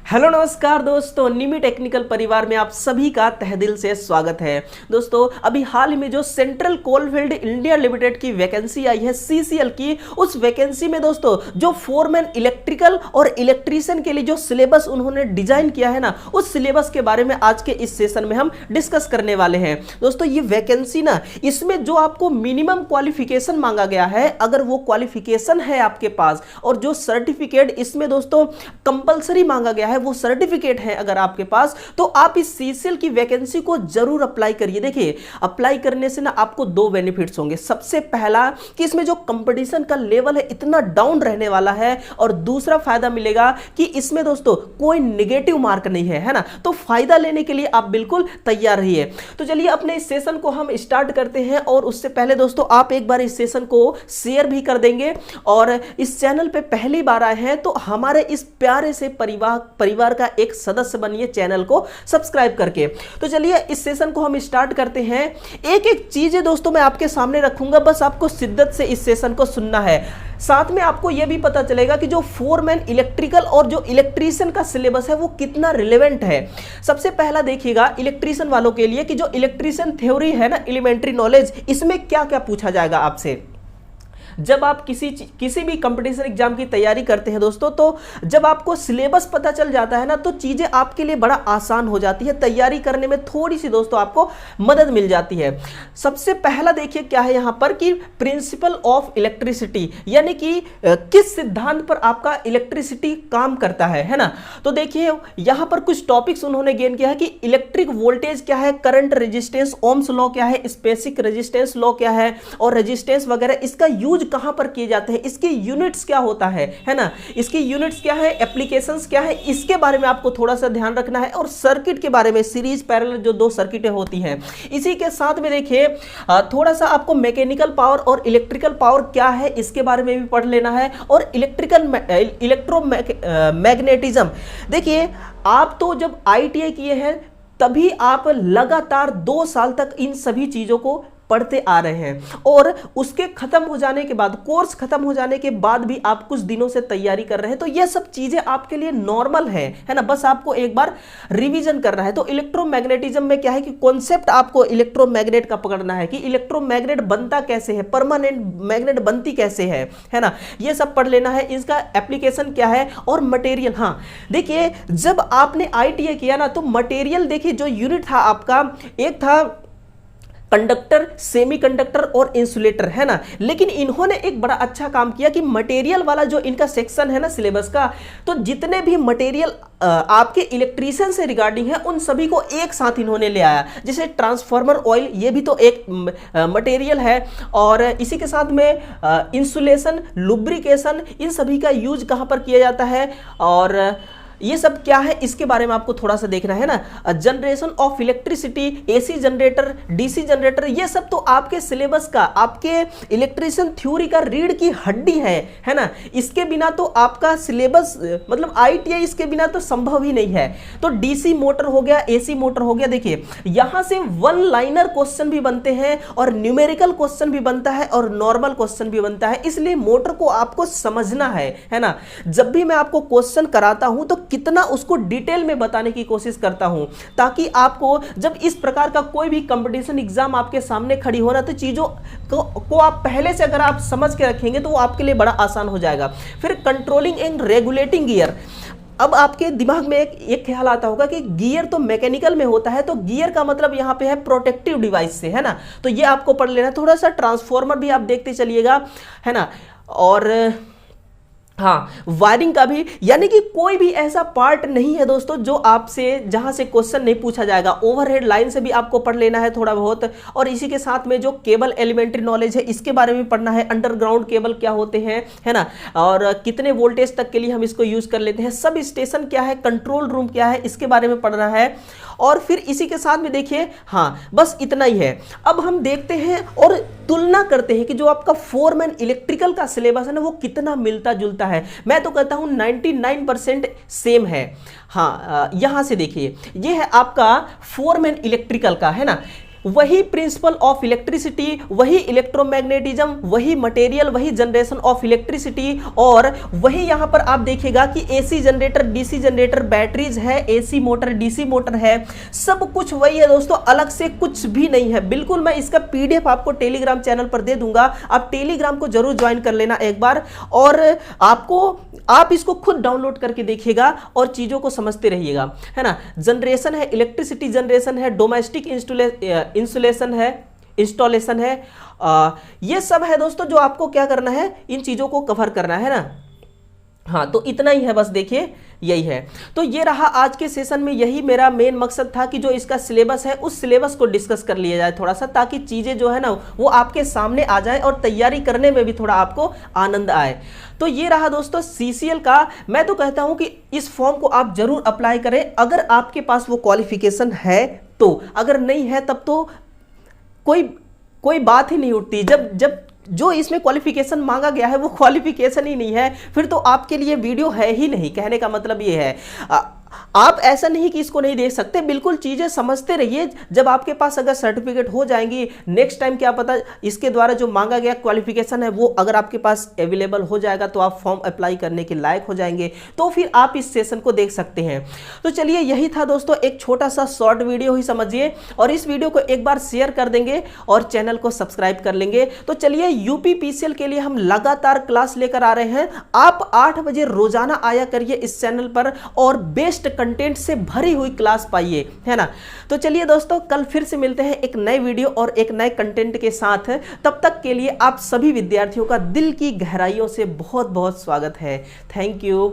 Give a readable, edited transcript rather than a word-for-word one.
Hello नमस्कार दोस्तों, निमी technical परिवार में आप सभी का तहे दिल से स्वागत है। दोस्तों अभी हाल ही में जो सेंट्रल कोलफील्ड इंडिया लिमिटेड की वैकेंसी आई है सीसीएल की, उस वैकेंसी में दोस्तों जो फोरमैन इलेक्ट्रिकल और इलेक्ट्रीशियन के लिए जो सिलेबस उन्होंने डिजाइन किया है ना, उस सिलेबस के बारे में आज के इस सेशन में हम डिस्कस करने वाले हैं। दोस्तों ये वैकेंसी ना, इसमें जो आपको मिनिमम क्वालिफिकेशन मांगा गया है, अगर वो क्वालिफिकेशन है आपके पास और जो सर्टिफिकेट इसमें दोस्तों कंपलसरी मांगा गया है वो सर्टिफिकेट है अगर आपके पास, तो आप इस सीसीएल की वैकेंसी को जरूर अप्लाई करिए। देखिए अप्लाई करने से ना आपको दो बेनिफिट्स होंगे। सबसे पहला कि इसमें जो कंपटीशन का लेवल है इतना डाउन रहने वाला है, और दूसरा फायदा मिलेगा कि इसमें दोस्तों कोई नेगेटिव मार्क नहीं है, है ना। तो फायदा लेने के लिए आप बिल्कुल तैयार रहिए। तो चलिए अपने इस सेशन को हम स्टार्ट करते हैं, और उससे पहले दोस्तों आप एक बार इस सेशन को शेयर भी कर देंगे, और इस चैनल पे पहली बार आए हैं तो हमारे इस प्यारे से परिवार का एक सदस्य बनिए चैनल को सब्सक्राइब करके। तो चलिए इस सेशन को हम स्टार्ट करते हैं। एक एक चीजें दोस्तों मैं आपके सामने रखूंगा, बस आपको शिद्दत से इस सेशन को सुनना है। साथ में आपको यह भी पता चलेगा कि जो फोरमैन इलेक्ट्रिकल और जो इलेक्ट्रीशियन का सिलेबस है वो कितना रिलेवेंट है। सबसे पहला देखिएगा इलेक्ट्रीशियन वालों के लिए कि जो इलेक्ट्रीशियन थ्योरी है ना, एलिमेंट्री नॉलेज, इसमें क्या क्या पूछा जाएगा आपसे। जब आप किसी भी कंपटीशन एग्जाम की तैयारी करते हैं दोस्तों, तो जब आपको सिलेबस पता चल जाता है ना, तो चीजें आपके लिए बड़ा आसान हो जाती है, तैयारी करने में थोड़ी सी दोस्तों आपको मदद मिल जाती है। सबसे पहला देखिए क्या है यहां पर कि प्रिंसिपल ऑफ इलेक्ट्रिसिटी, यानी कि किस सिद्धांत पर आपका इलेक्ट्रिसिटी काम करता है ना। तो देखिए यहां पर कुछ टॉपिक्स उन्होंने गेन किया है कि इलेक्ट्रिक वोल्टेज क्या है, करंट रेजिस्टेंस, ओम्स लॉ क्या है, स्पेसिक रेजिस्टेंस लॉ क्या है, और रेजिस्टेंस वगैरह, इसका यूज कहां पर किए जाते हैं, इसकी यूनिट्स क्या होता है ना, इसकी यूनिट्स क्या है, एप्लीकेशंस क्या है, इसके बारे में आपको थोड़ा सा ध्यान रखना है। और सर्किट के बारे में, सीरीज पैरेलल जो दो सर्किटें होती हैं, इसी के साथ में देखिए थोड़ा सा आपको मैकेनिकल पावर और इलेक्ट्रिकल पावर क्या है इसके बारे में भी पढ़ लेना है। और इलेक्ट्रोमैग्नेटिज्म, देखिए आप तो जब आईटीआई किए हैं तभी आप लगातार 2 साल तक इन सभी चीजों को पढ़ते आ रहे हैं, और उसके खत्म हो जाने के बाद, कोर्स खत्म हो जाने के बाद भी आप कुछ दिनों से तैयारी कर रहे हैं, तो ये सब चीजें आपके लिए नॉर्मल है ना। बस आपको एक बार रिवीजन करना है। तो इलेक्ट्रोमैग्नेटिज्म में क्या है कि कॉन्सेप्ट आपको इलेक्ट्रोमैग्नेट का पकड़ना है कि इलेक्ट्रोमैग्नेट बनता कैसे है, परमानेंट मैग्नेट बनती कैसे है ना, ये सब पढ़ लेना है। इसका एप्लीकेशन क्या है और मटेरियल। हाँ देखिए जब आपने आईटीआई किया ना, तो मटेरियल देखिए जो यूनिट था आपका, एक था कंडक्टर, सेमीकंडक्टर और इंसुलेटर, है ना। लेकिन इन्होंने एक बड़ा अच्छा काम किया कि मटेरियल वाला जो इनका सेक्शन है ना सिलेबस का, तो जितने भी मटेरियल आपके इलेक्ट्रीशियन से रिगार्डिंग है उन सभी को एक साथ इन्होंने ले आया। जैसे ट्रांसफार्मर ऑयल, ये भी तो एक मटेरियल है, और इसी के साथ में इंसुलेशन, लुब्रिकेशन, इन सभी का यूज कहां पर किया जाता है, और ये सब क्या है इसके बारे में आपको थोड़ा सा देखना है ना। Generation of electricity, AC generator, DC generator, ये सब तो आपके सिलेबस का, आपके इलेक्ट्रिशियन थ्योरी का रीढ़ की हड्डी है ना। इसके बिना तो आपका सिलेबस, मतलब आईटीआई इसके बिना तो संभव ही नहीं है। तो डीसी मोटर हो गया, एसी मोटर हो गया, देखिए यहां से वन लाइनर क्वेश्चन भी बनते हैं, और न्यूमेरिकल क्वेश्चन भी बनता है, और नॉर्मल क्वेश्चन भी बनता है। इसलिए मोटर को आपको समझना है ना। जब भी मैं आपको क्वेश्चन कराता हूं तो कितना उसको डिटेल में बताने की कोशिश करता हूं, ताकि आपको जब इस प्रकार का कोई भी कंपटीशन एग्जाम आपके सामने खड़ी हो ना, तो चीजों को आप पहले से अगर आप समझ के रखेंगे तो वो आपके लिए बड़ा आसान हो जाएगा। फिर कंट्रोलिंग एंड रेगुलेटिंग गियर। अब आपके दिमाग में एक ख्याल आता होगा कि गियर तो मैकेनिकल में होता है, तो गियर का मतलब यहां पे है प्रोटेक्टिव डिवाइस से, है ना। तो ये आपको पढ़ लेना। थोड़ा सा ट्रांसफॉर्मर भी आप देखते चलिएगा, है ना। और हाँ वायरिंग का भी, यानी कि कोई भी ऐसा पार्ट नहीं है दोस्तों जो आपसे, जहां से क्वेश्चन नहीं पूछा जाएगा। ओवरहेड लाइन से भी आपको पढ़ लेना है थोड़ा बहुत, और इसी के साथ में जो केबल एलिमेंट्री नॉलेज है इसके बारे में पढ़ना है। अंडरग्राउंड केबल क्या होते हैं, है ना, और कितने वोल्टेज तक के लिए हम इसको यूज कर लेते हैं, सब स्टेशन क्या है, कंट्रोल रूम क्या है, इसके बारे में पढ़ना है। और फिर इसी के साथ में देखिए, हाँ बस इतना ही है। अब हम देखते हैं और तुलना करते हैं कि जो आपका फोरमैन इलेक्ट्रिकल का सिलेबस है ना, वो कितना मिलता जुलता है। मैं तो कहता हूं 99% सेम है। हाँ यहां से देखिए, ये है आपका फोरमैन इलेक्ट्रिकल का, है ना। वही प्रिंसिपल ऑफ इलेक्ट्रिसिटी, वही इलेक्ट्रोमैग्नेटिज्म, वही मटेरियल, वही जनरेशन ऑफ इलेक्ट्रिसिटी, और वही यहां पर आप देखिएगा कि AC generator, DC generator, batteries है, एसी मोटर, डीसी मोटर है, सब कुछ वही है दोस्तों, अलग से कुछ भी नहीं है। बिल्कुल मैं इसका पीडीएफ आपको टेलीग्राम चैनल पर दे दूंगा, आप टेलीग्राम को जरूर ज्वाइन कर लेना एक बार, और आप इसको खुद डाउनलोड करके देखिएगा और चीजों को समझते रहिएगा, है ना। जनरेशन है, इलेक्ट्रिसिटी जनरेशन है, डोमेस्टिक इंस्टॉलेशन है, ये सब है दोस्तों जो आपको क्या करना है, इन चीजों को कवर करना है ना। हाँ, तो इतना ही है बस, देखिए यही है। तो ये रहा आज के सेशन में, यही मेरा मेन मकसद था कि जो इसका सिलेबस है उस सिलेबस को डिस्कस कर लिया जाए थोड़ा सा, ताकि चीजें जो है ना वो आपके सामने आ जाए और तैयारी करने में भी थोड़ा आपको आनंद आए। तो ये रहा दोस्तों सीसीएल का। मैं तो कहता हूं कि इस फॉर्म को आप जरूर अप्लाई करें अगर आपके पास वो क्वालिफिकेशन है तो, अगर नहीं है तब तो कोई बात ही नहीं उठती। जब जो इसमें क्वालिफिकेशन मांगा गया है वो क्वालिफिकेशन ही नहीं है, फिर तो आपके लिए वीडियो है ही नहीं। कहने का मतलब ये है, आप ऐसा नहीं कि इसको नहीं देख सकते, बिल्कुल चीजें समझते रहिए। जब आपके पास अगर सर्टिफिकेट हो जाएंगी, नेक्स्ट टाइम क्या पता इसके द्वारा जो मांगा गया क्वालिफिकेशन है वो अगर आपके पास अवेलेबल हो जाएगा तो आप फॉर्म अप्लाई करने के लायक हो जाएंगे, तो फिर आप इस सेशन को देख सकते हैं। तो चलिए यही था दोस्तों, एक छोटा सा शॉर्ट वीडियो ही समझिए, और इस वीडियो को एक बार शेयर कर देंगे और चैनल को सब्सक्राइब कर लेंगे। तो चलिए यूपीपीसीएल के लिए हम लगातार क्लास लेकर आ रहे हैं, आप 8 बजे रोजाना आया करिए इस चैनल पर और बेस्ट कंटेंट से भरी हुई क्लास पाइए, है ना। तो चलिए दोस्तों, कल फिर से मिलते हैं एक नए वीडियो और एक नए कंटेंट के साथ। तब तक के लिए आप सभी विद्यार्थियों का दिल की गहराइयों से बहुत बहुत स्वागत है। Thank you.